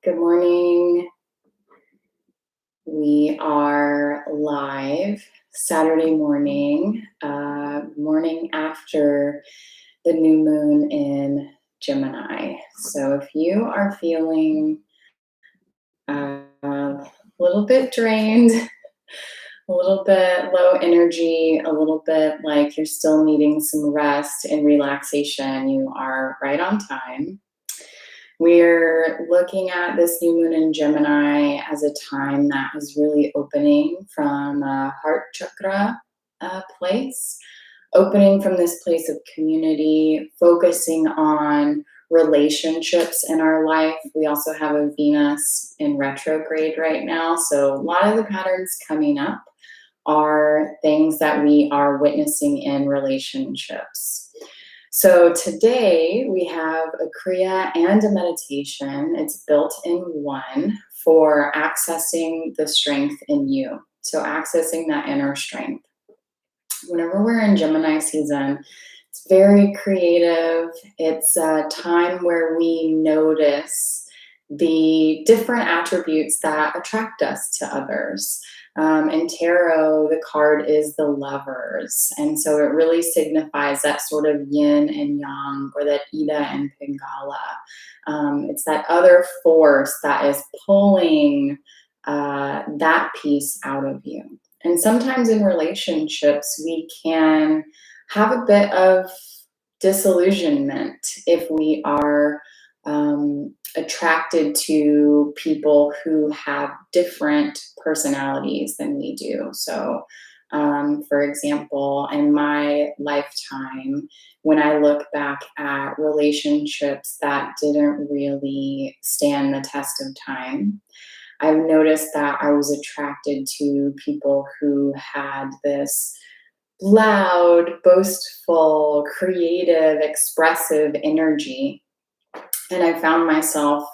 Good morning. We are live Saturday morning, morning after the new moon in Gemini. So if you are feeling a little bit drained, a little bit low energy, a little bit like you're still needing some rest and relaxation, you are right on time. We're looking at this new moon in Gemini as a time that is really opening from a heart chakra place, opening from this place of community, focusing on relationships in our life. We also have a Venus in retrograde right now. So, a lot of the patterns coming up are things that we are witnessing in relationships. So today we have a Kriya and a meditation. It's built in one for accessing the strength in you. So accessing that inner strength. Whenever we're in Gemini season, it's very creative. It's a time where we notice the different attributes that attract us to others. In tarot, the card is the lovers. And so it really signifies that sort of yin and yang, or that Ida and Pingala. It's that other force that is pulling that piece out of you. And sometimes in relationships, we can have a bit of disillusionment if we are attracted to people who have different personalities than we do. So, for example, in my lifetime, when I look back at relationships that didn't really stand the test of time, I've noticed that I was attracted to people who had this loud, boastful, creative, expressive energy. And I found myself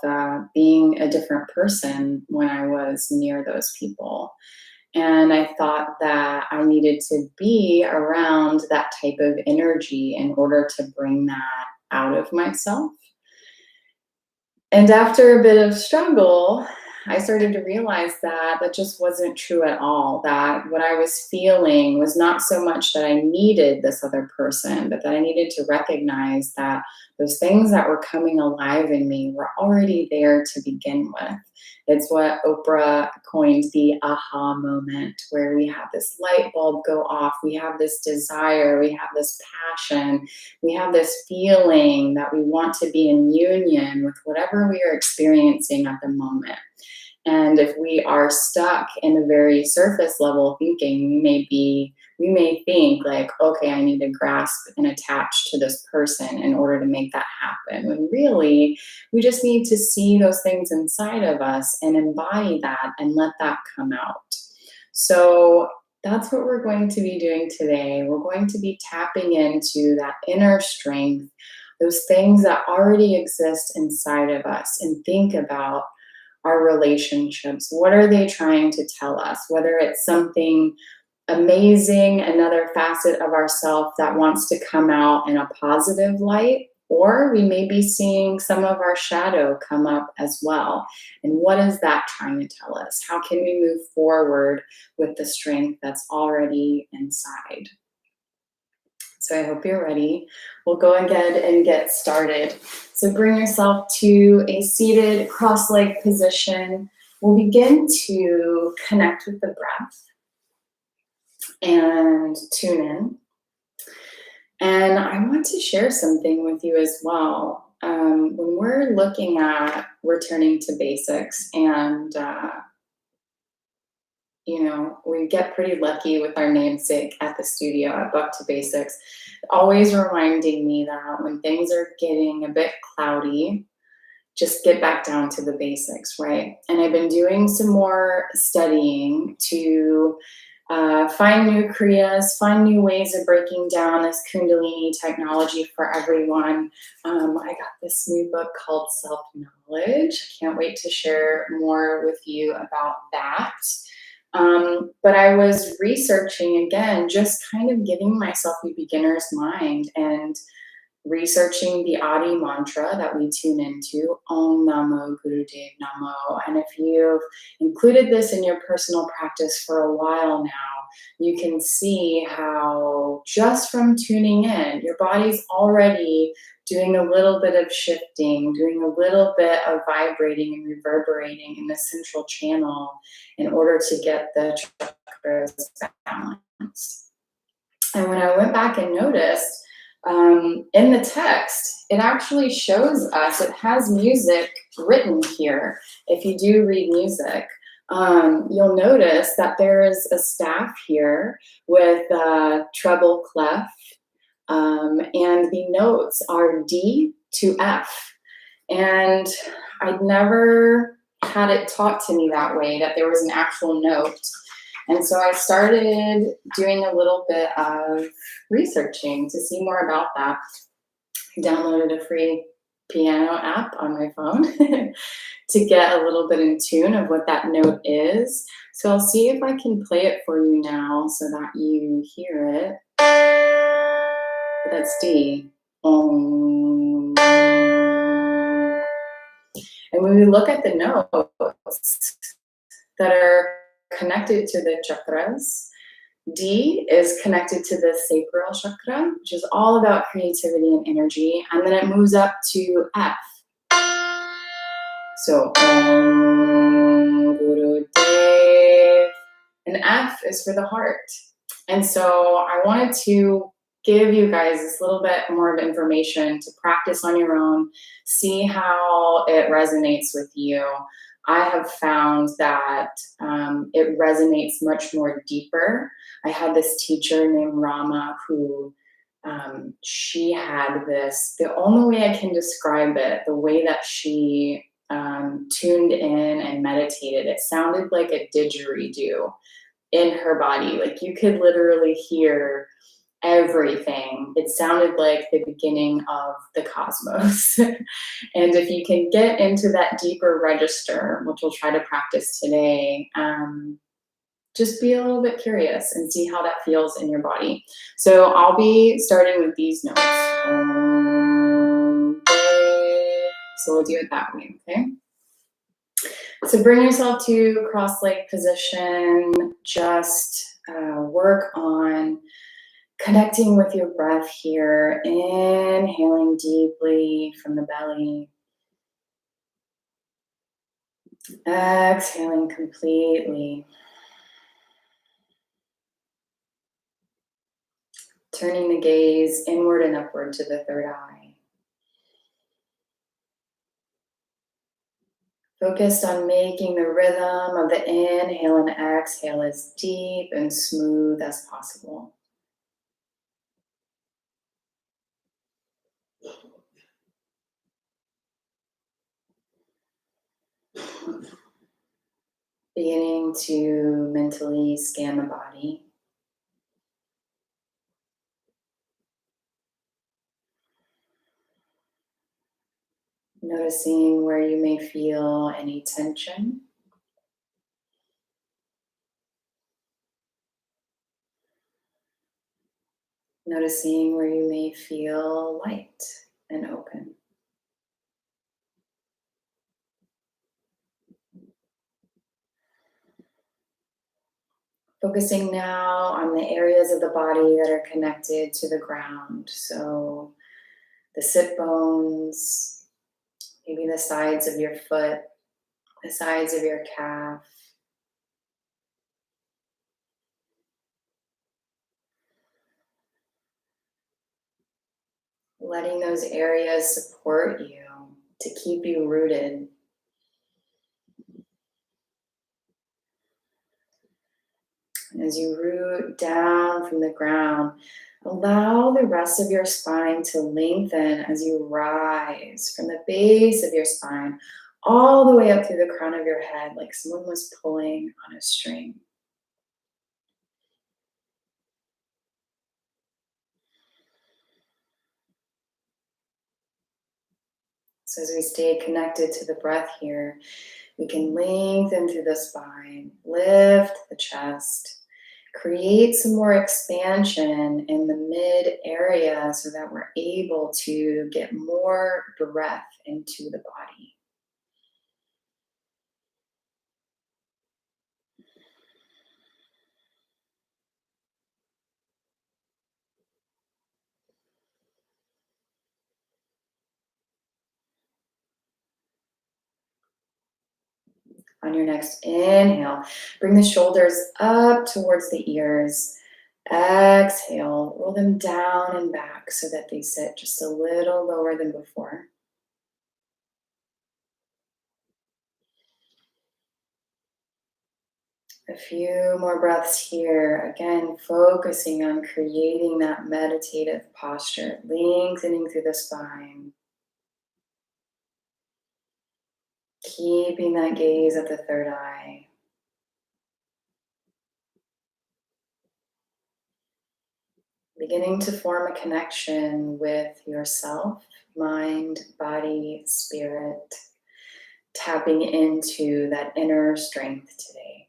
being a different person when I was near those people. And I thought that I needed to be around that type of energy in order to bring that out of myself. And after a bit of struggle, I started to realize that that just wasn't true at all. That what I was feeling was not so much that I needed this other person, but that I needed to recognize that those things that were coming alive in me were already there to begin with. It's what Oprah coined the aha moment, where we have this light bulb go off, we have this desire, we have this passion, we have this feeling that we want to be in union with whatever we are experiencing at the moment. And if we are stuck in a very surface level thinking, we may think like, okay, I need to grasp and attach to this person in order to make that happen. When really, we just need to see those things inside of us and embody that and let that come out. So that's what we're going to be doing today. We're going to be tapping into that inner strength, those things that already exist inside of us, and think about our relationships. What are they trying to tell us? Whether it's something amazing, another facet of ourself that wants to come out in a positive light, or we may be seeing some of our shadow come up as well. And what is that trying to tell us? How can we move forward with the strength that's already inside? So I hope you're ready. We'll go ahead and get started. So bring yourself to a seated cross-legged position. We'll begin to connect with the breath and tune in. And I want to share something with you as well. When we're looking at returning to basics, and we get pretty lucky with our namesake at the studio at Buck to Basics, always reminding me that when things are getting a bit cloudy, just get back down to the basics, right? And I've been doing some more studying to find new kriyas, find new ways of breaking down this Kundalini technology for everyone. I got this new book called Self-Knowledge. I can't wait to share more with you about that. But I was researching again, just kind of giving myself a beginner's mind and researching the Adi mantra that we tune into, Om Namo Gurudev Namo. And if you've included this in your personal practice for a while now, you can see how just from tuning in, your body's already doing a little bit of shifting, doing a little bit of vibrating and reverberating in the central channel in order to get the chakras balanced. And when I went back and noticed, in the text, it actually shows us, it has music written here. If you do read music, you'll notice that there is a staff here with treble clef, and the notes are D to F. And I'd never had it taught to me that way, that there was an actual note. And so I started doing a little bit of researching to see more about that. I downloaded a free piano app on my phone to get a little bit in tune of what that note is. So I'll see if I can play it for you now so that you hear it. That's D. And when we look at the notes that are connected to the chakras, D is connected to the sacral chakra, which is all about creativity and energy, and then it moves up to F. So Om Guru Dev, and F is for the heart. And so I wanted to give you guys this little bit more of information to practice on your own, see how it resonates with you. I have found that it resonates much more deeper. I had this teacher named Rama who she had this, the only way I can describe it, the way that she tuned in and meditated, it sounded like a didgeridoo in her body. Like you could literally hear everything. It sounded like the beginning of the cosmos. And if you can get into that deeper register, which we'll try to practice today, just be a little bit curious and see how that feels in your body. So I'll be starting with these notes. So we'll do it that way, okay? So bring yourself to cross-leg position. Just work on connecting with your breath here, inhaling deeply from the belly, exhaling completely, turning the gaze inward and upward to the third eye. Focused on making the rhythm of the inhale and exhale as deep and smooth as possible. Beginning to mentally scan the body. Noticing where you may feel any tension. Noticing where you may feel light and open. Focusing now on the areas of the body that are connected to the ground. So the sit bones, maybe the sides of your foot, the sides of your calf. Letting those areas support you to keep you rooted. As you root down from the ground, allow the rest of your spine to lengthen as you rise from the base of your spine all the way up through the crown of your head, like someone was pulling on a string. So as we stay connected to the breath here, we can lengthen through the spine, lift the chest, Create some more expansion in the mid area so that we're able to get more breath into the body. On your next inhale, bring the shoulders up towards the ears. Exhale, roll them down and back so that they sit just a little lower than before. A few more breaths here. Again, focusing on creating that meditative posture, lengthening through the spine. Keeping that gaze at the third eye. Beginning to form a connection with yourself, mind, body, spirit. Tapping into that inner strength today.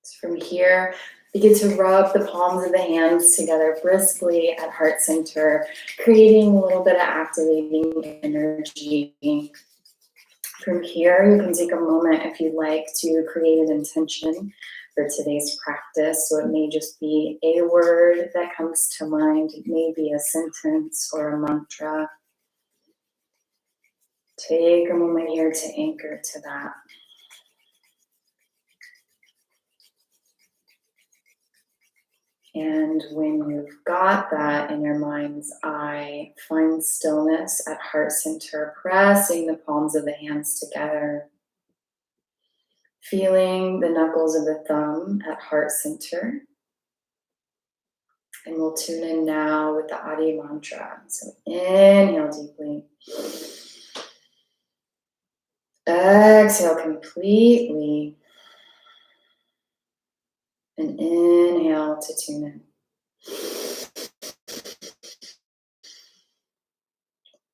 So from here, begin to rub the palms of the hands together briskly at heart center, creating a little bit of activating energy. From here, you can take a moment if you'd like to create an intention for today's practice. So it may just be a word that comes to mind. It may be a sentence or a mantra. Take a moment here to anchor to that. And when you've got that in your mind's eye, find stillness at heart center, pressing the palms of the hands together. Feeling the knuckles of the thumb at heart center. And we'll tune in now with the Adi mantra. So inhale deeply. Exhale completely. And inhale to tune in.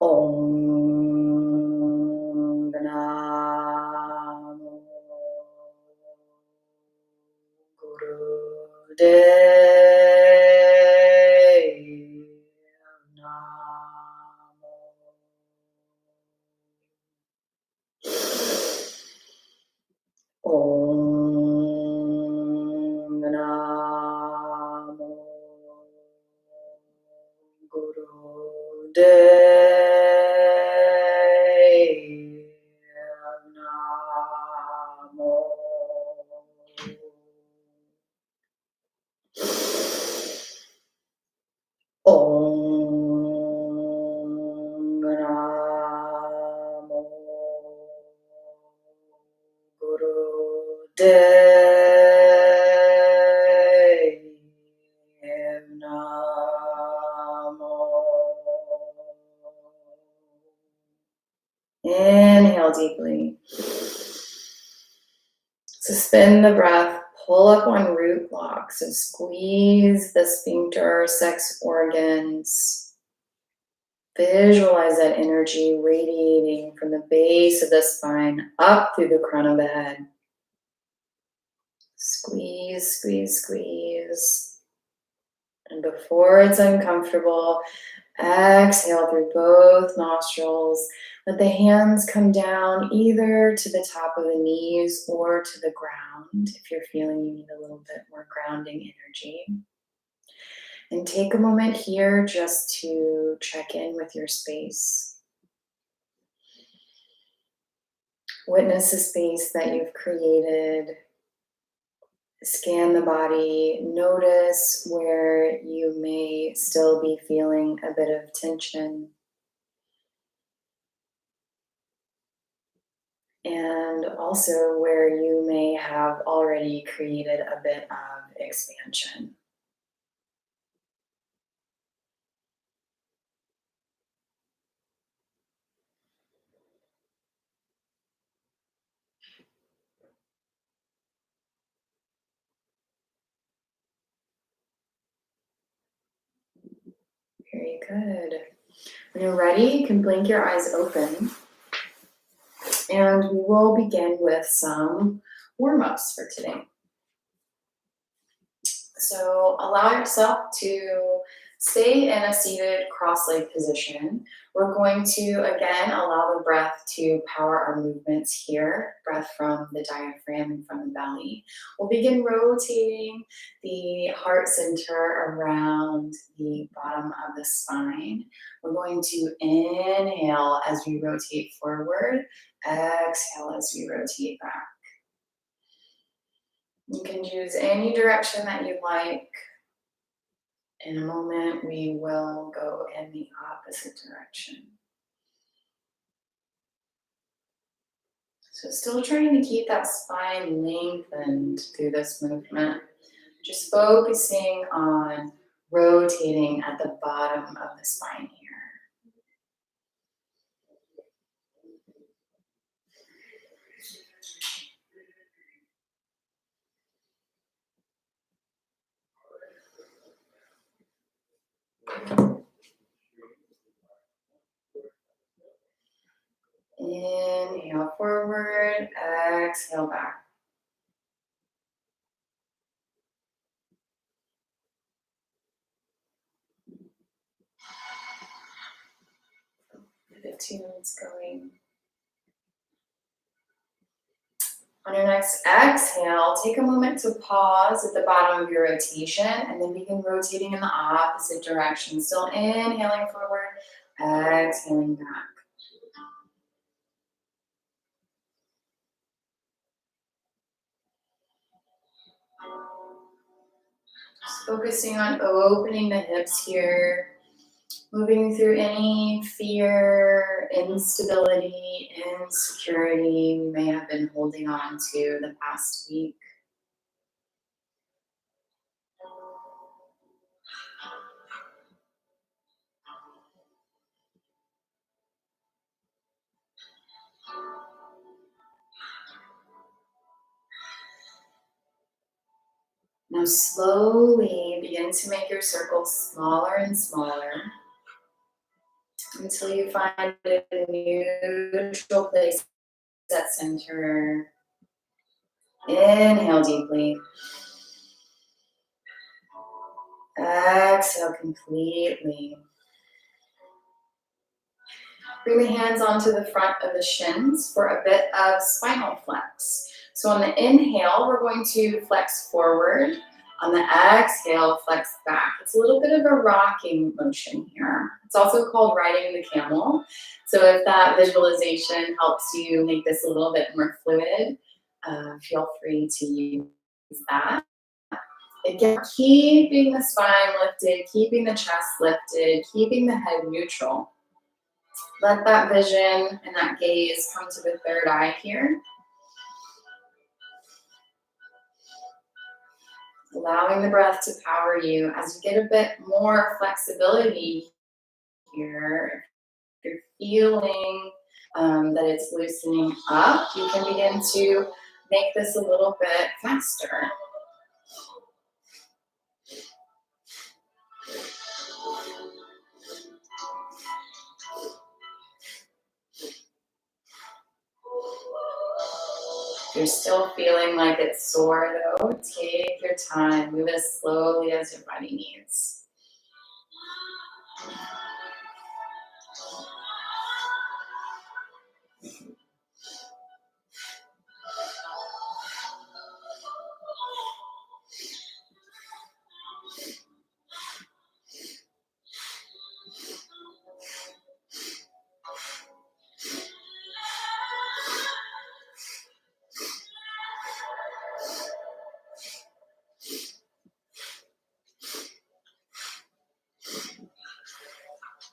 Om Namo Gurudev Namo. Om Namo Gurudev Namo. Om Namo Gurudev Namo. Inhale deeply. Suspend the breath. Pull up on root block. So squeeze the sphincter, sex organs. Visualize that energy radiating from the base of the spine up through the crown of the head. Squeeze, squeeze, squeeze. And before it's uncomfortable, exhale through both nostrils. Let the hands come down either to the top of the knees or to the ground if you're feeling you need a little bit more grounding energy. And take a moment here just to check in with your space. Witness the space that you've created. Scan the body. Notice where you may still be feeling a bit of tension. And also where you may have already created a bit of expansion. Very good. When you're ready, you can blink your eyes open, and we will begin with some warm-ups for today. So allow yourself to stay in a seated cross-legged position. We're going to, again, allow the breath to power our movements here, breath from the diaphragm and from the belly. We'll begin rotating the heart center around the bottom of the spine. We're going to inhale as we rotate forward, exhale as we rotate back. You can choose any direction that you like. In a moment, we will go in the opposite direction. So still trying to keep that spine lengthened through this movement. Just focusing on rotating at the bottom of the spine here. Inhale forward, exhale back. The tune's going. On your next exhale, take a moment to pause at the bottom of your rotation and then begin rotating in the opposite direction. Still inhaling forward, exhaling back. Just focusing on opening the hips here, moving through any fear, instability, insecurity we may have been holding on to the past week. Now slowly begin to make your circles smaller and smaller until you find a neutral place at center. Inhale deeply. Exhale completely. Bring the hands onto the front of the shins for a bit of spinal flex. So on the inhale, we're going to flex forward. On the exhale, flex back. It's a little bit of a rocking motion here. It's also called riding the camel. So if that visualization helps you make this a little bit more fluid, feel free to use that. Again, keeping the spine lifted, keeping the chest lifted, keeping the head neutral. Let that vision and that gaze come to the third eye here. Allowing the breath to power you as you get a bit more flexibility here. If you're feeling that it's loosening up, you can begin to make this a little bit faster. If you're still feeling like it's sore though, take your time. Move as slowly as your body needs.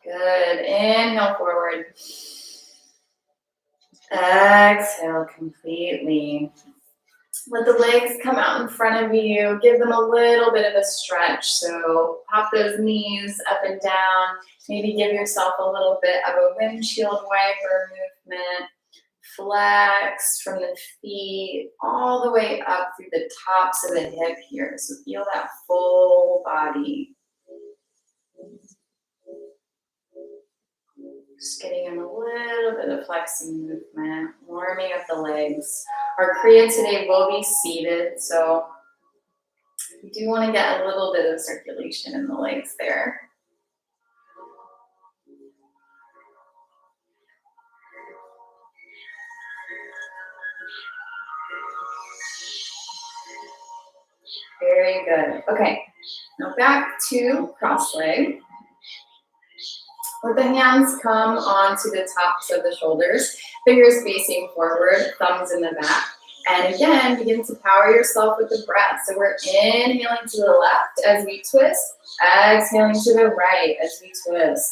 Good. Inhale forward. Exhale completely. Let the legs come out in front of you. Give them a little bit of a stretch. So pop those knees up and down. Maybe give yourself a little bit of a windshield wiper movement. Flex from the feet all the way up through the tops of the hip here. So feel that full body. Just getting in a little bit of flexing movement, warming up the legs. Our Kriya today will be seated, so you do want to get a little bit of circulation in the legs there. Very good. Okay, now back to cross leg. Let the hands come onto the tops of the shoulders, fingers facing forward, thumbs in the back. And again, begin to power yourself with the breath. So we're inhaling to the left as we twist, exhaling to the right as we twist.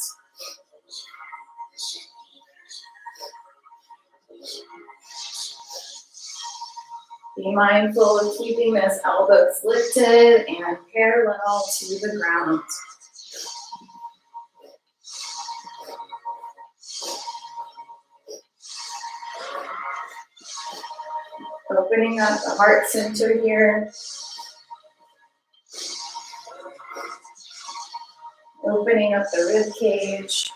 Be mindful of keeping those elbows lifted and parallel to the ground. Opening up the heart center here. Opening up the rib cage.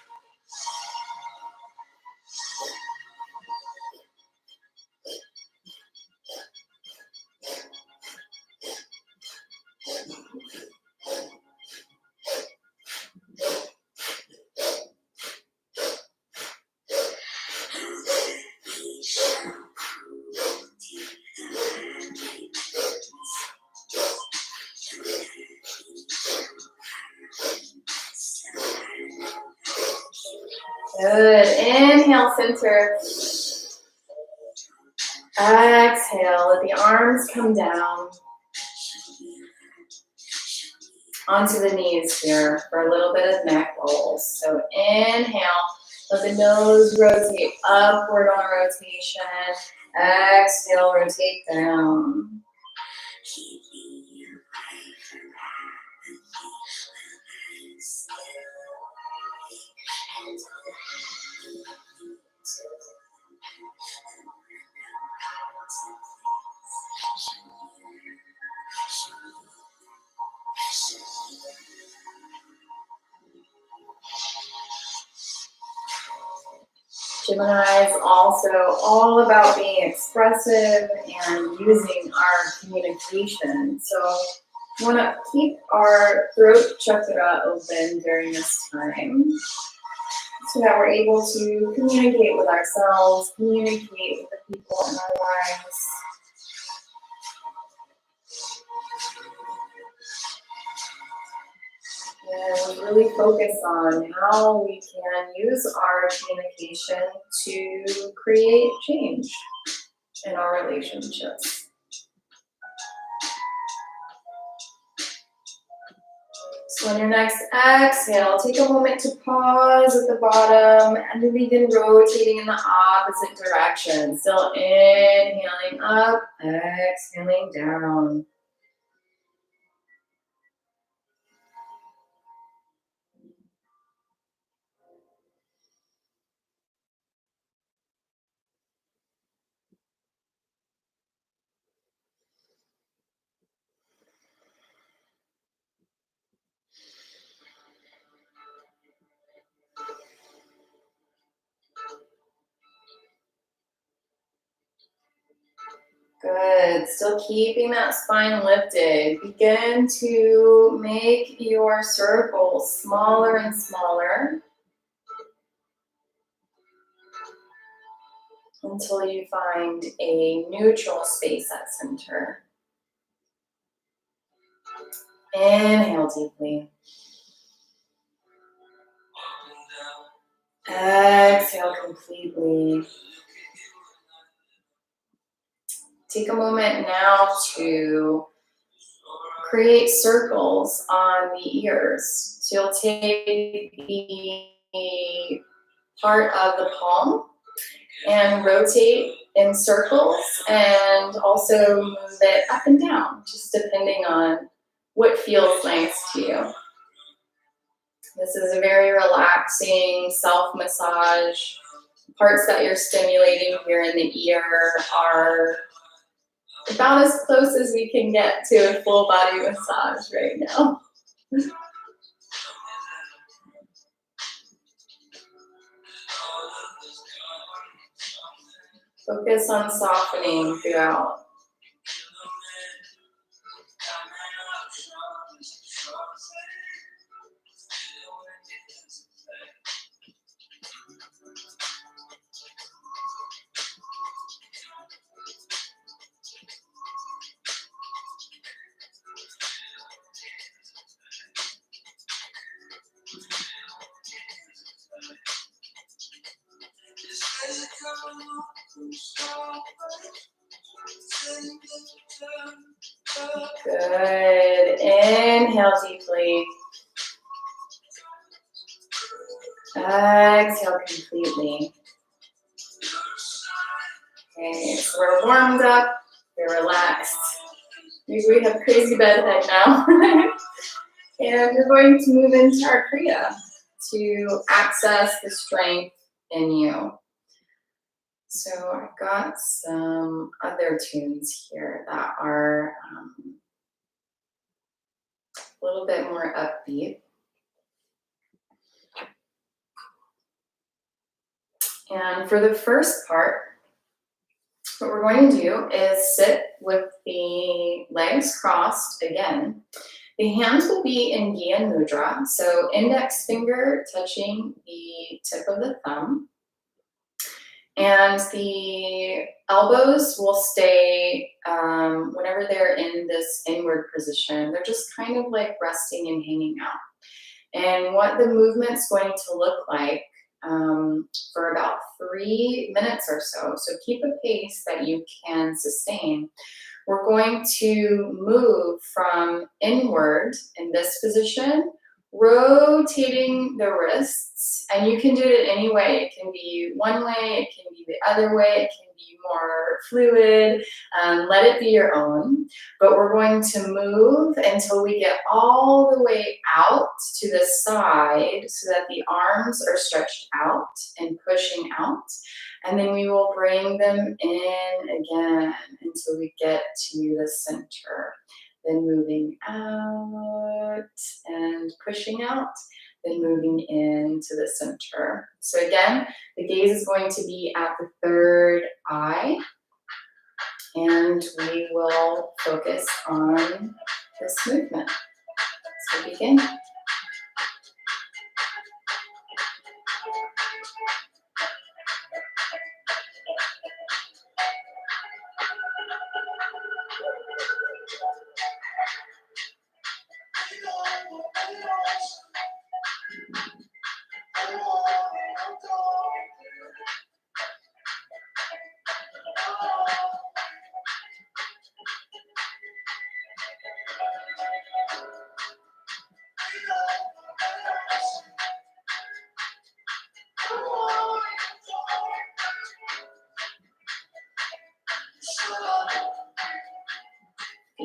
Good. Inhale, center. Exhale, let the arms come down onto the knees here for a little bit of neck rolls. So inhale, let the nose rotate upward on rotation. Exhale, rotate down. Gemini is also all about being expressive and using our communication. So we want to keep our throat chakra open during this time so that we're able to communicate with ourselves, communicate with the people in our lives. And really focus on how we can use our communication to create change in our relationships. So on your next exhale, take a moment to pause at the bottom and then begin rotating in the opposite direction. Still inhaling up, exhaling down. Good. Still keeping that spine lifted. Begin to make your circles smaller and smaller until you find a neutral space at center. Inhale deeply. Exhale completely. Take a moment now to create circles on the ears. So you'll take the part of the palm and rotate in circles and also move it up and down, just depending on what feels nice to you. This is a very relaxing self-massage. Parts that you're stimulating here in the ear are about as close as we can get to a full body massage right now. Focus on softening throughout. Good. Inhale deeply. Exhale completely. Okay, so we're warmed up, we're relaxed. Usually we have crazy bedhead now. And we're going to move into our Kriya to access the strength in you. So I've got some other tunes here that are a little bit more upbeat. And for the first part, what we're going to do is sit with the legs crossed again. The hands will be in Gyan Mudra, so index finger touching the tip of the thumb. And the elbows will stay, whenever they're in this inward position, they're just kind of like resting and hanging out. And what the movement's going to look like for about 3 minutes or so, so keep a pace that you can sustain. We're going to move from inward in this position, rotating the wrists, and you can do it any way. It can be one way, it can be the other way, it can be more fluid. Let it be your own. But we're going to move until we get all the way out to the side so that the arms are stretched out and pushing out. And then we will bring them in again until we get to the center. Then moving out and pushing out, then moving into the center. So again, the gaze is going to be at the third eye, and we will focus on this movement. So begin.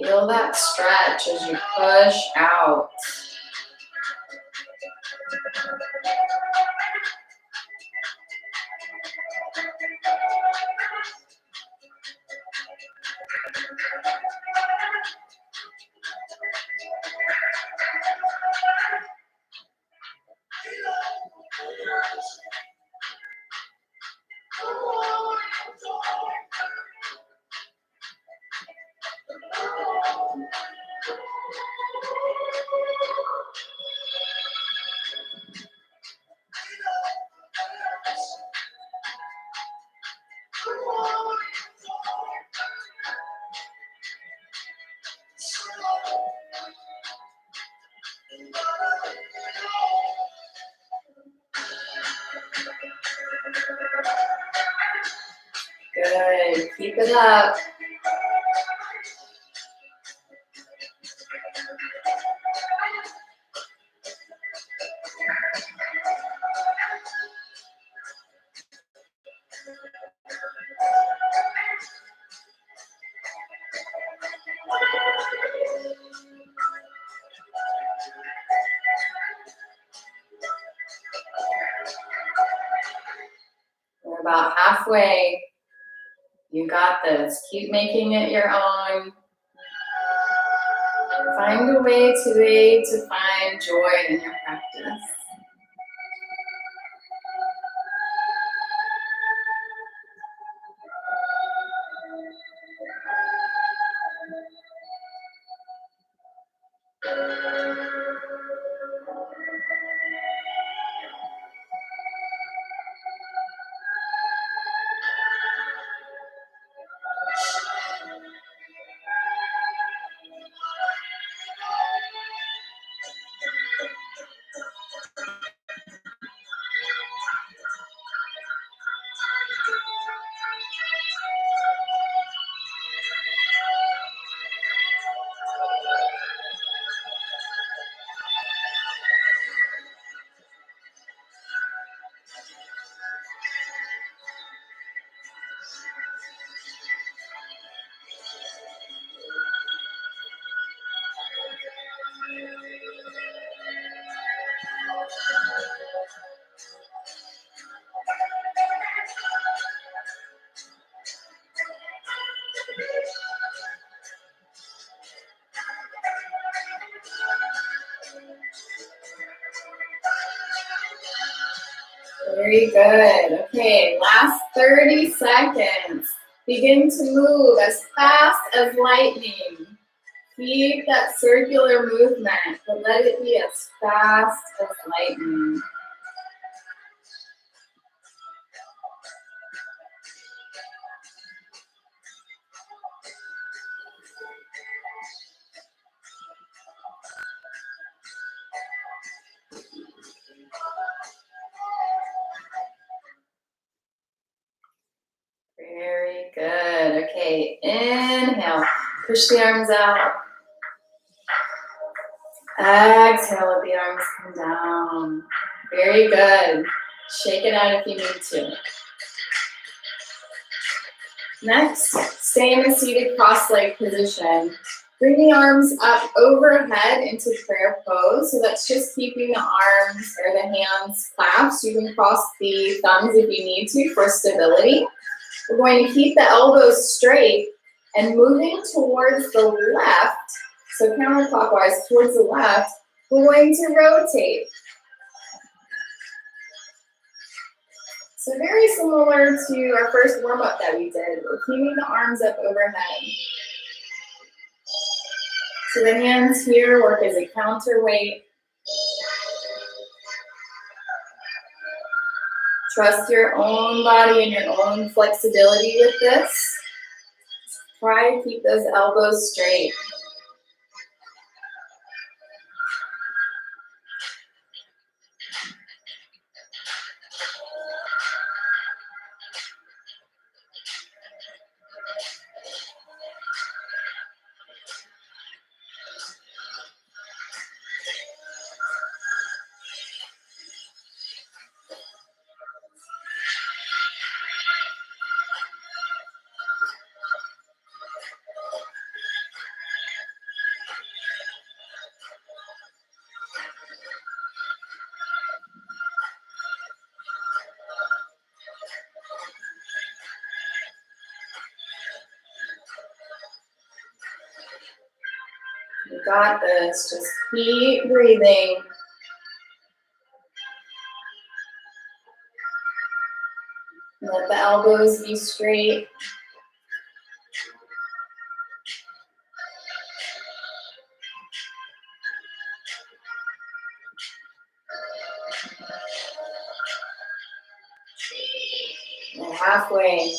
Feel that stretch as you push out. Good, keep it up. We're about halfway. You got this. Keep making it your own. Find a way today to find joy in your practice. Very good. Okay, last 30 seconds. Begin to move as fast as lightning. Keep that circular movement, but let it be as fast as lightning. Very good. Okay, inhale. Push the arms out. Exhale, let the arms come down. Very good. Shake it out if you need to. Next, stay in a seated cross-leg position. Bring the arms up overhead into prayer pose. So that's just keeping the arms or the hands clasped. You can cross the thumbs if you need to for stability. We're going to keep the elbows straight and moving towards the left, so counterclockwise towards the left, we're going to rotate. So very similar to our first warm-up that we did. We're keeping the arms up overhead. So the hands here work as a counterweight. Trust your own body and your own flexibility with this. Try to keep those elbows straight. You got this. Just keep breathing. Let the elbows be straight. And halfway.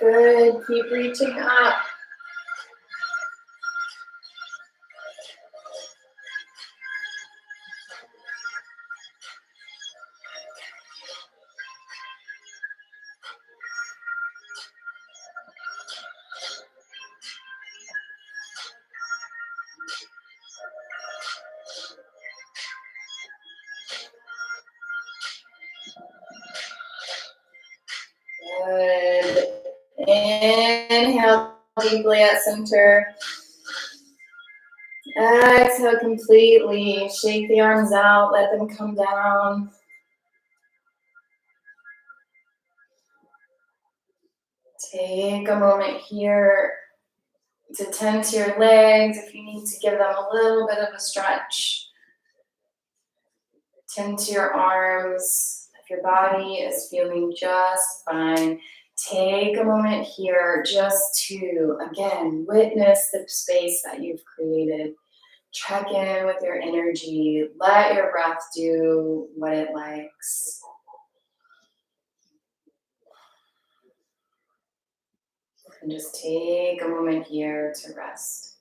Good. Keep reaching up. Good. Inhale deeply at center. Exhale completely. Shake the arms out. Let them come down. Take a moment here to tend to your legs if you need to give them a little bit of a stretch. Tend to your arms. If your body is feeling just fine, take a moment here just to, again, witness the space that you've created. Check in with your energy. Let your breath do what it likes. And just take a moment here to rest.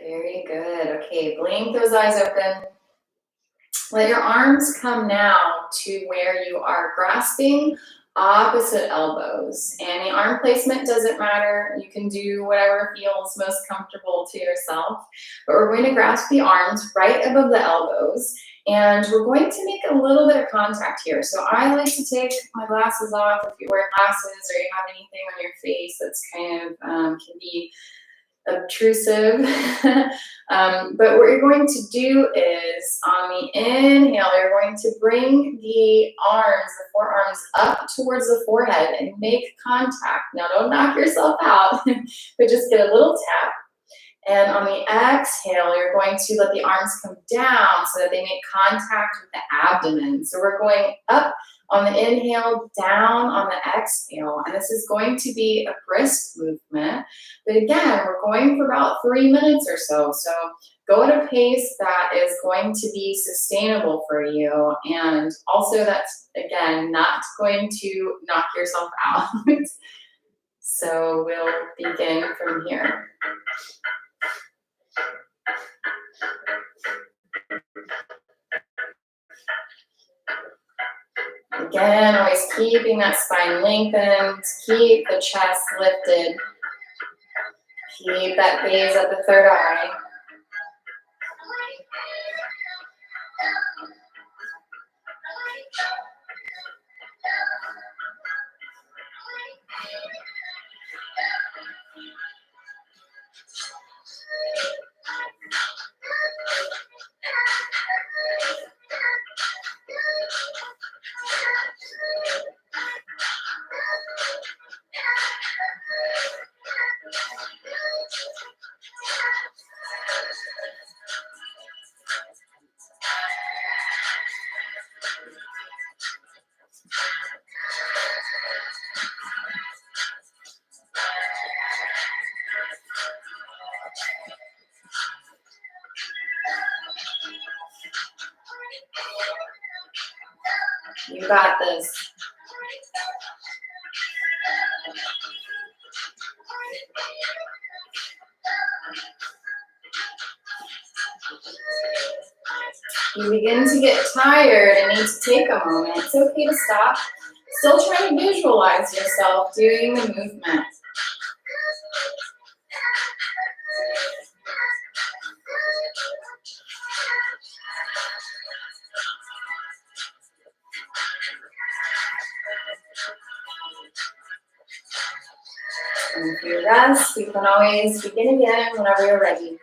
Very good. Okay, blink those eyes open. Let your arms come now to where you are grasping opposite elbows. And the arm placement doesn't matter. You can do whatever feels most comfortable to yourself. But we're going to grasp the arms right above the elbows. And we're going to make a little bit of contact here. So I like to take my glasses off if you wear glasses or you have anything on your face that's kind of can be obtrusive. But what you're going to do is on the inhale, you're going to bring the arms, the forearms up towards the forehead and make contact. Now don't knock yourself out, but just get a little tap. And on the exhale, you're going to let the arms come down so that they make contact with the abdomen. So we're going up on the inhale, down on the exhale. And this is going to be a brisk movement. But again, we're going for about 3 minutes or so. So go at a pace that is going to be sustainable for you. And also that's, again, not going to knock yourself out. So we'll begin from here. Again, always keeping that spine lengthened, keep the chest lifted, keep that gaze at the third eye. You got this. You begin to get tired and need to take a moment. It's okay to stop. Still try to visualize yourself doing the movement. And if you rest, you can always begin again whenever you're ready.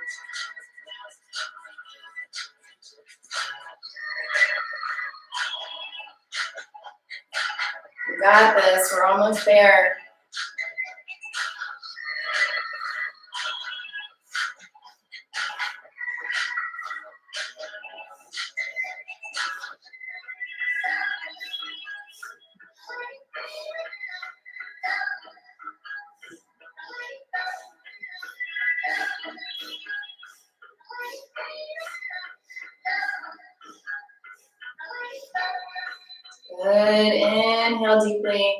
You got this. We're almost there. Good. Inhale deeply.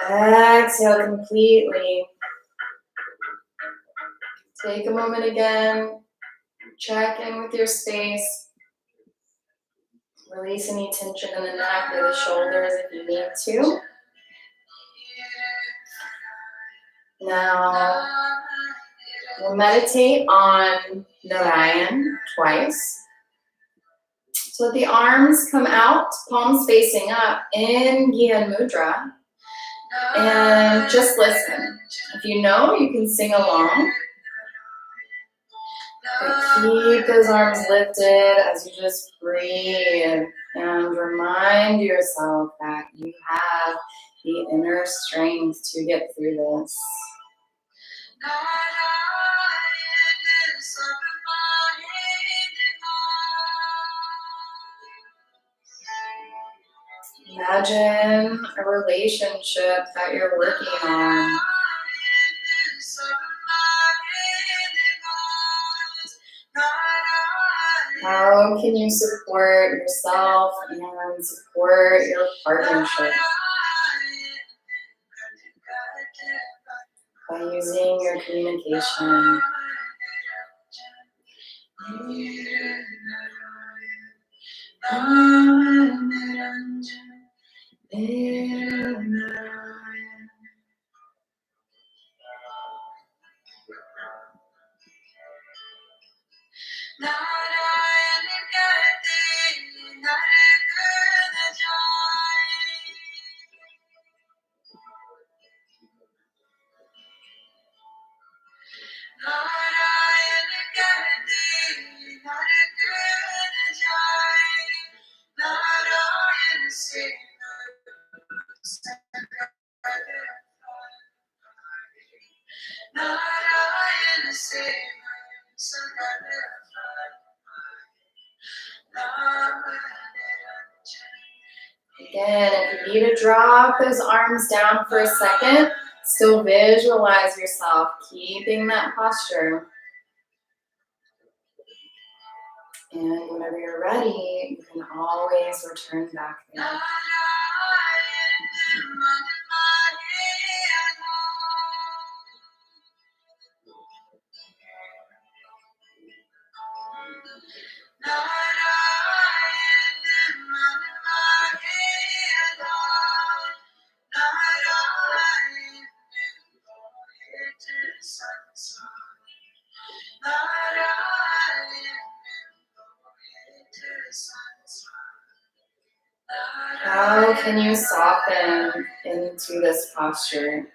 Exhale completely. Take a moment again. Check in with your space. Release any tension in the neck or the shoulders if you need to. Now, we'll meditate on Narayan twice. So let the arms come out, palms facing up in Gyan Mudra. And just listen. If you know, you can sing along. But keep those arms lifted as you just breathe. And remind yourself that you have the inner strength to get through this. Imagine a relationship that you're working on. How can you support yourself and support your partnership by using your communication? Again, if you need to drop those arms down for a second, still visualize yourself keeping that posture. And whenever you're ready, you can always return back there. How can you soften into this posture?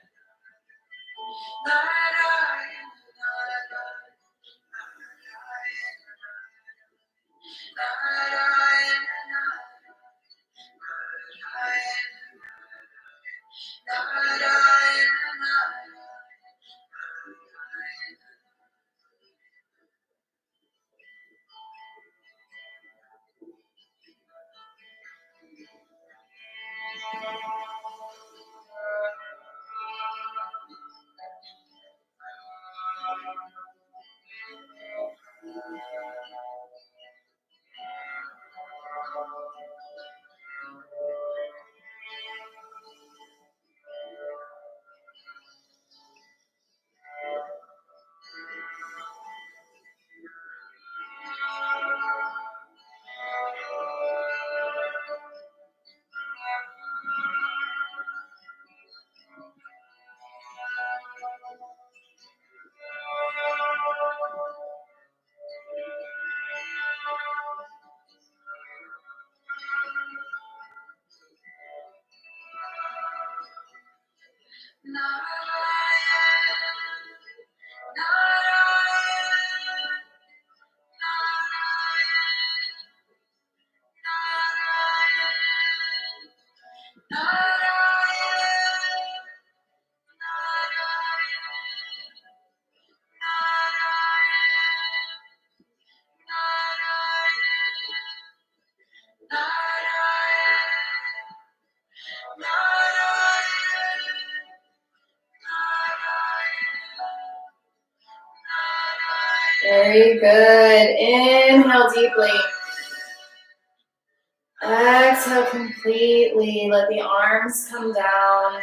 Very good. Inhale deeply. Exhale completely. Let the arms come down.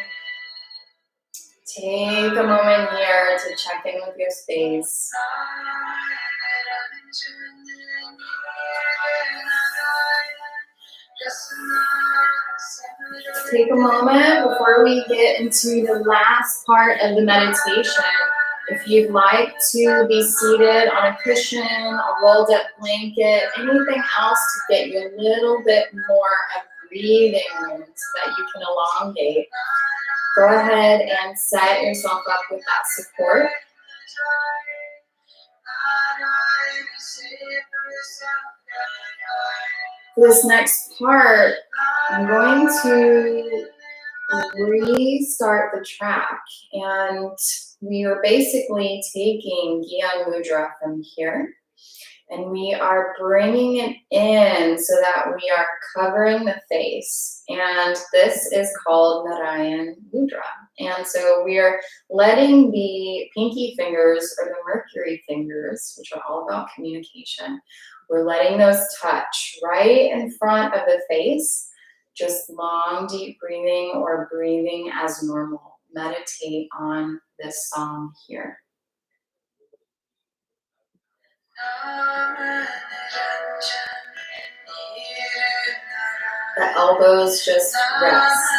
Take a moment here to check in with your space. Take a moment before we get into the last part of the meditation. If you'd like to be seated on a cushion, a rolled up blanket, anything else to get you a little bit more of breathing room so that you can elongate, go ahead and set yourself up with that support. For this next part, I'm going to restart the track. And we are basically taking Gyan Mudra from here, and we are bringing it in so that we are covering the face. And this is called Narayan Mudra. And so we are letting the pinky fingers or the Mercury fingers, which are all about communication, we're letting those touch right in front of the face. Just long, deep breathing or breathing as normal. Meditate on this song here. The elbows just rest.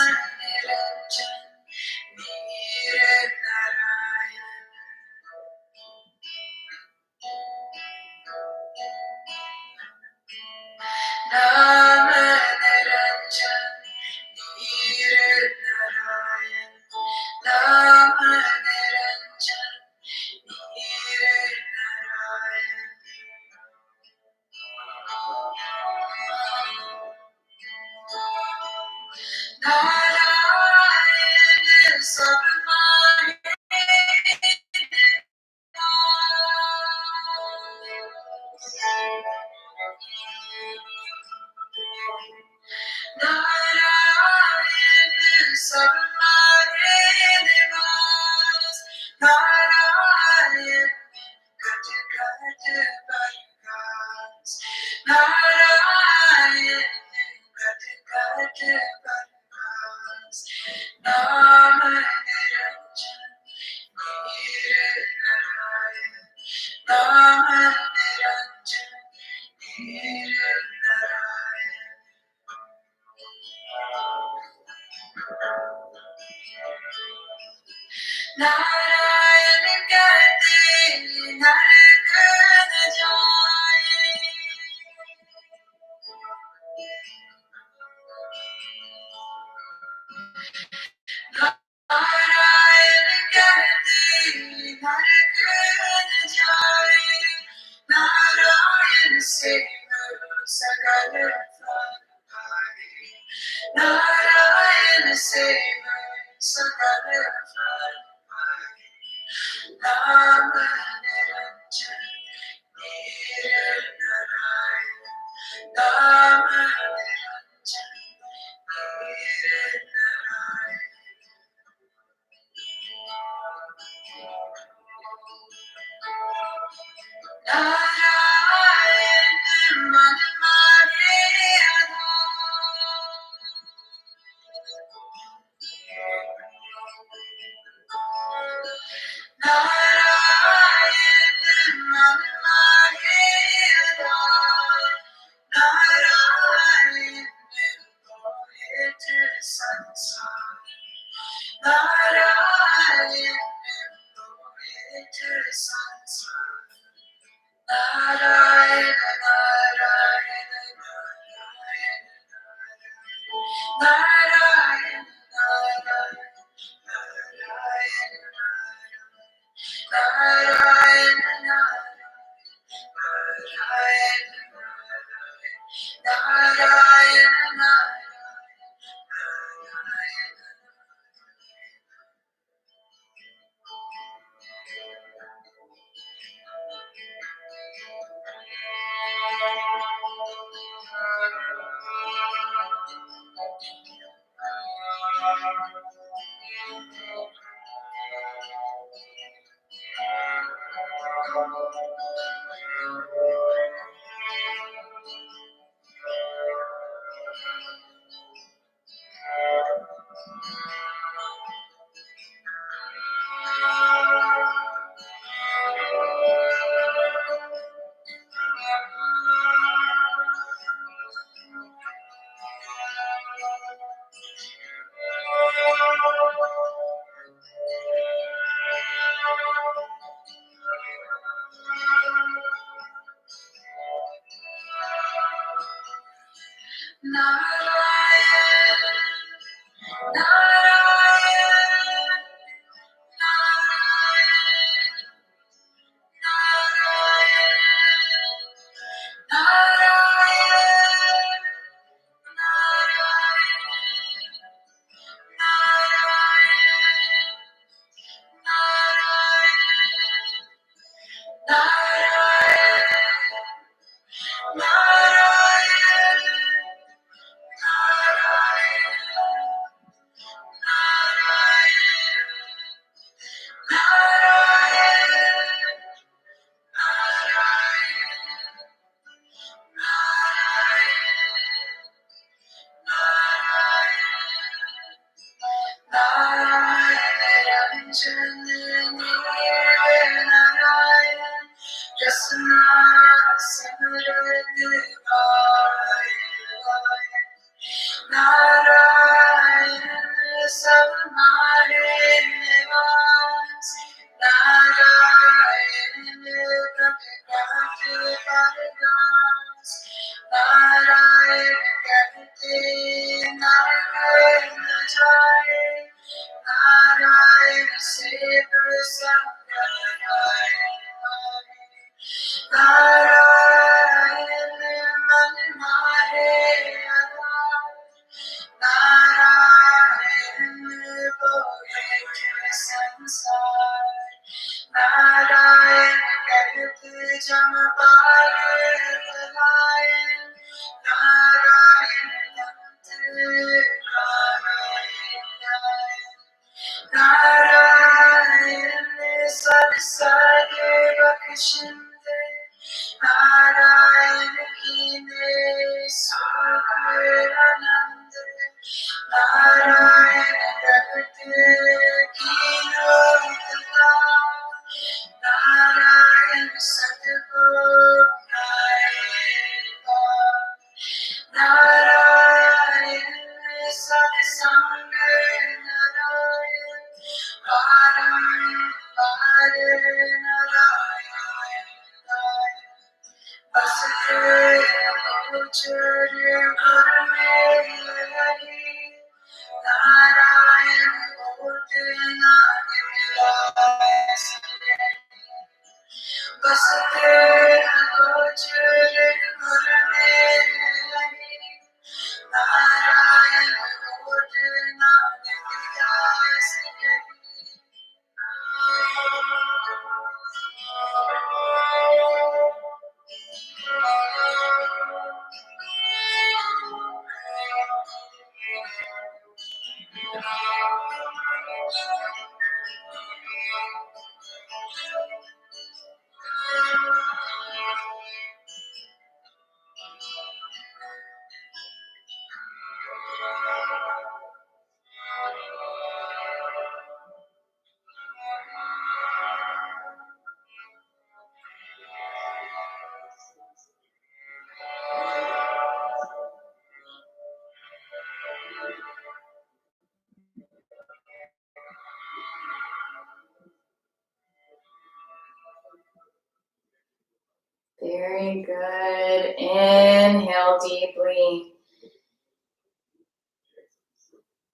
Very good. Inhale deeply.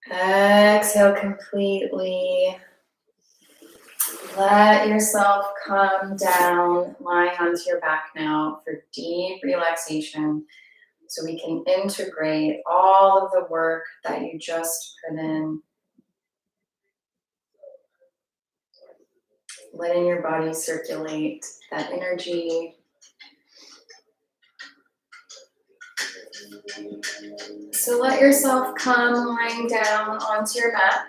Exhale completely. Let yourself come down, lying onto your back now for deep relaxation so we can integrate all of the work that you just put in. Letting your body circulate that energy. So let yourself come lying down onto your mat.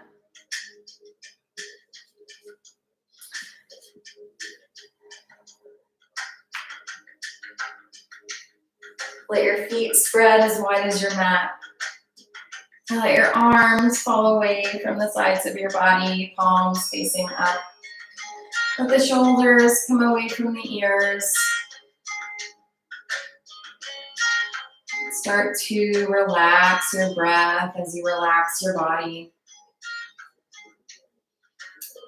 Let your feet spread as wide as your mat. And let your arms fall away from the sides of your body, palms facing up. Let the shoulders come away from the ears. Start to relax your breath as you relax your body.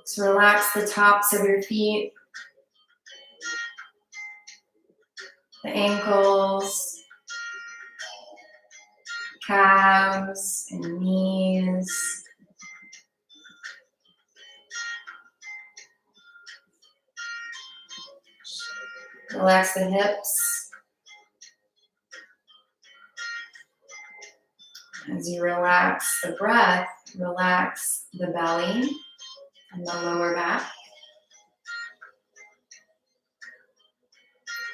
So relax the tops of your feet, the ankles, calves and knees. Relax the hips. As you relax the breath, relax the belly and the lower back.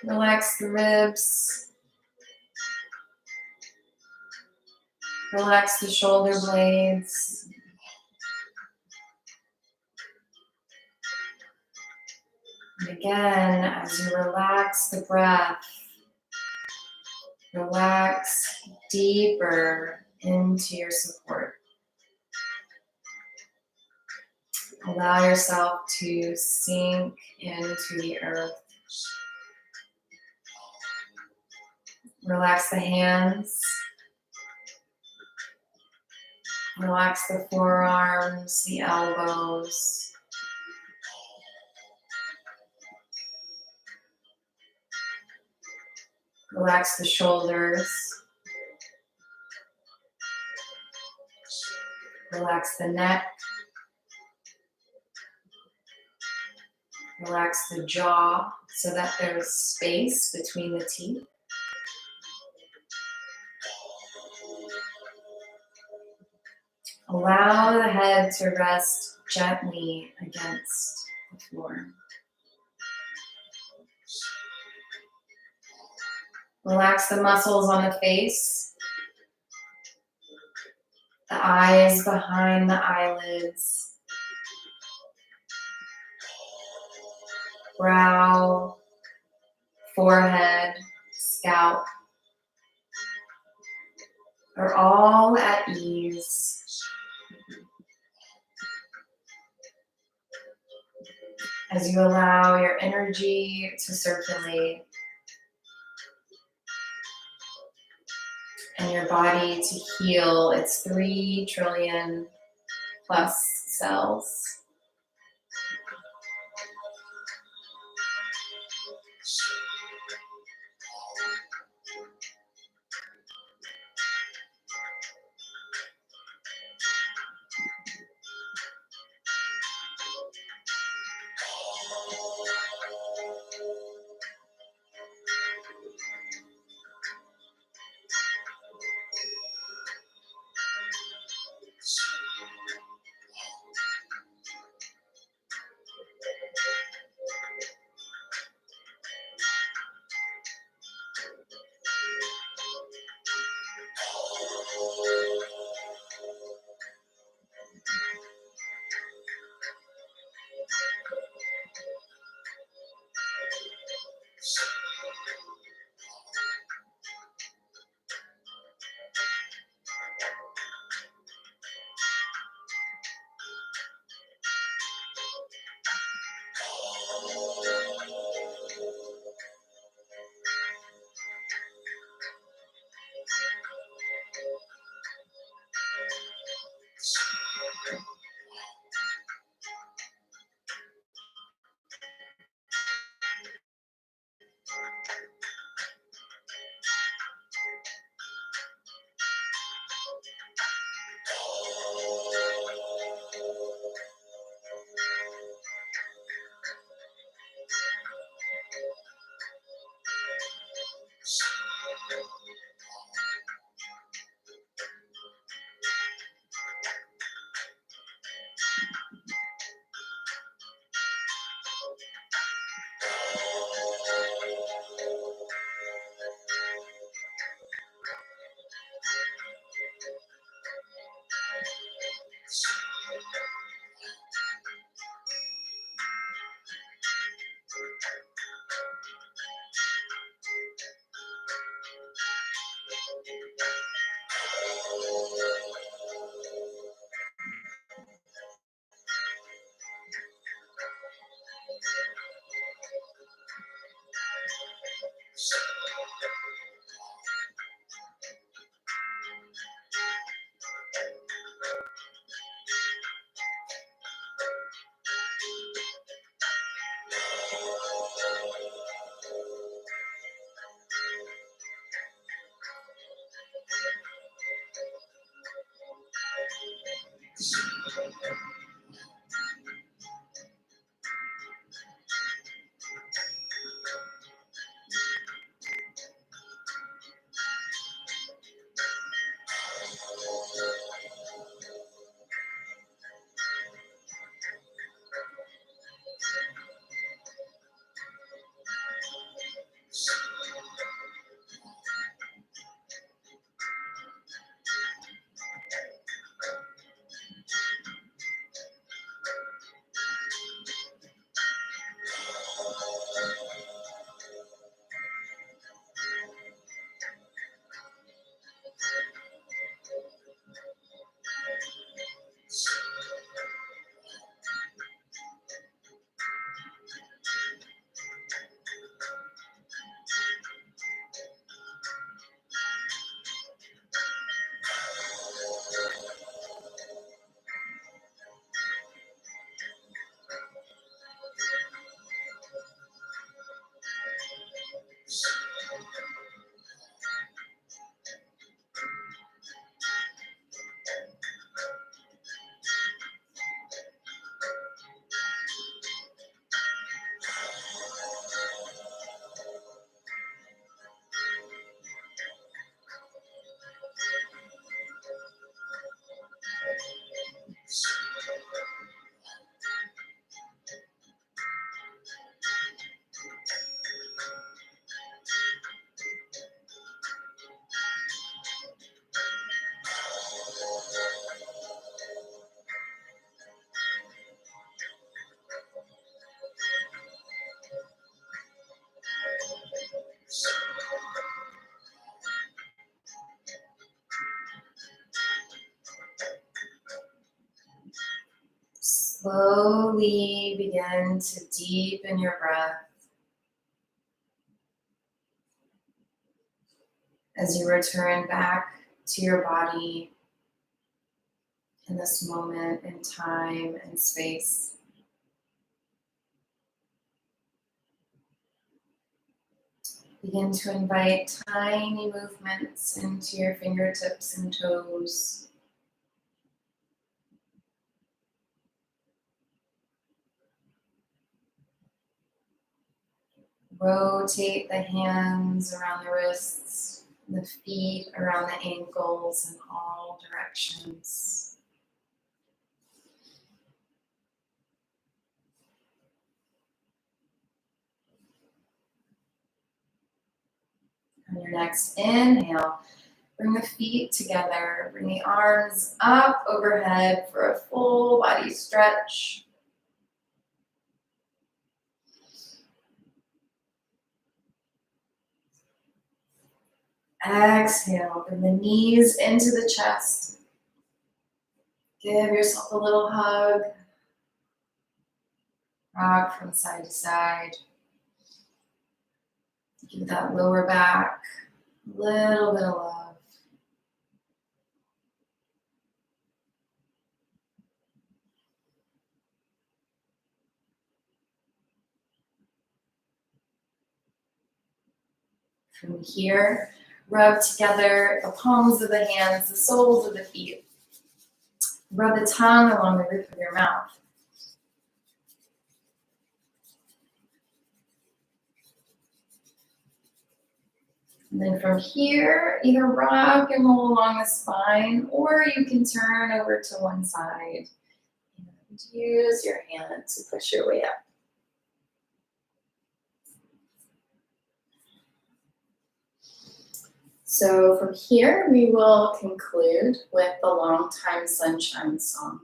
Relax the ribs. Relax the shoulder blades. And again, as you relax the breath, relax deeper into your support. Allow yourself to sink into the earth. Relax the hands. Relax the forearms, the elbows. Relax the shoulders. Relax the neck. Relax the jaw so that there's space between the teeth. Allow the head to rest gently against the floor. Relax the muscles on the face, the eyes behind the eyelids, brow, forehead, scalp are all at ease. As you allow your energy to circulate and your body to heal its 3 trillion plus cells. Slowly begin to deepen your breath as you return back to your body in this moment in time and space. Begin to invite tiny movements into your fingertips and toes. Rotate the hands around the wrists, the feet around the ankles in all directions. On your next inhale, bring the feet together, bring the arms up overhead for a full body stretch. Exhale, bring the knees into the chest. Give yourself a little hug. Rock from side to side. Give that lower back a little bit of love. From here, rub together the palms of the hands, the soles of the feet. Rub the tongue along the roof of your mouth. And then from here, either rock and roll along the spine, or you can turn over to one side and use your hand to push your way up. So from here, we will conclude with the Long Time Sunshine song.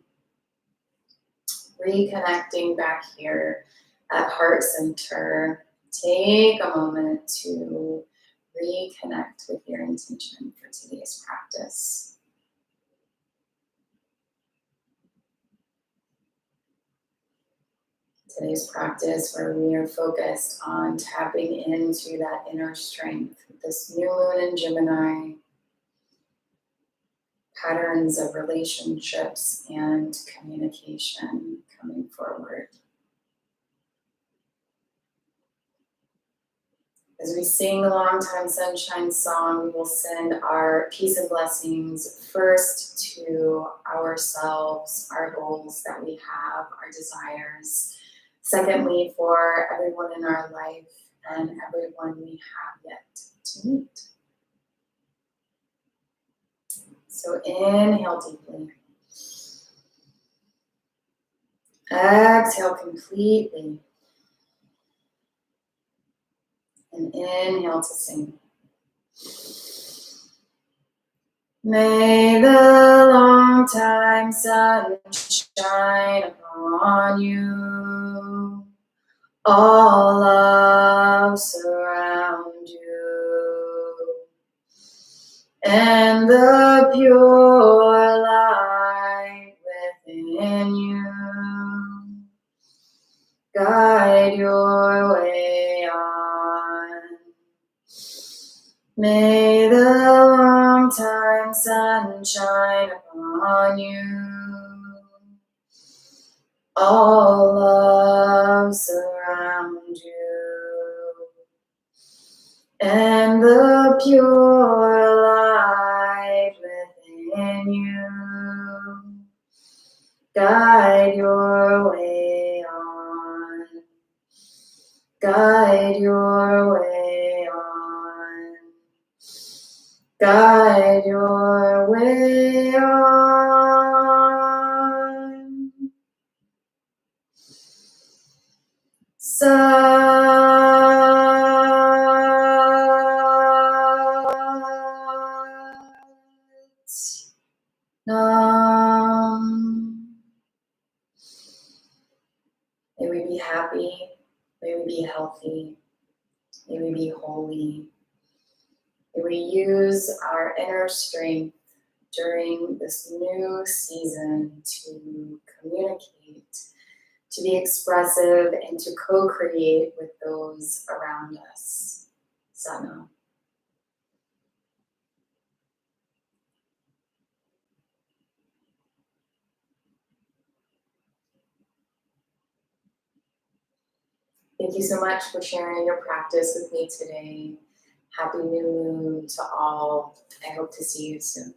Reconnecting back here at Heart Center. Take a moment to reconnect with your intention for today's practice. Today's practice where we are focused on tapping into that inner strength with this new moon in Gemini, patterns of relationships and communication coming forward. As we sing the Long Time Sunshine song, we will send our peace and blessings first to ourselves, our goals that we have, our desires. Secondly, for everyone in our life and everyone we have yet to meet. So inhale deeply. Exhale completely. And inhale to sing. May the long time sun shine upon you. All love surround you. And the pure light within you guide your way on. May the long time sun shine upon you. All love surround you. And the pure light within you guide your way on. Guide your way on. Guide your way on. Sat Nam. May we be happy. May we be healthy. May we be holy. May we use our inner strength during this new season to communicate, to be expressive, and to co-create with those around us. Sana. Thank you so much for sharing your practice with me today. Happy new moon to all. I hope to see you soon.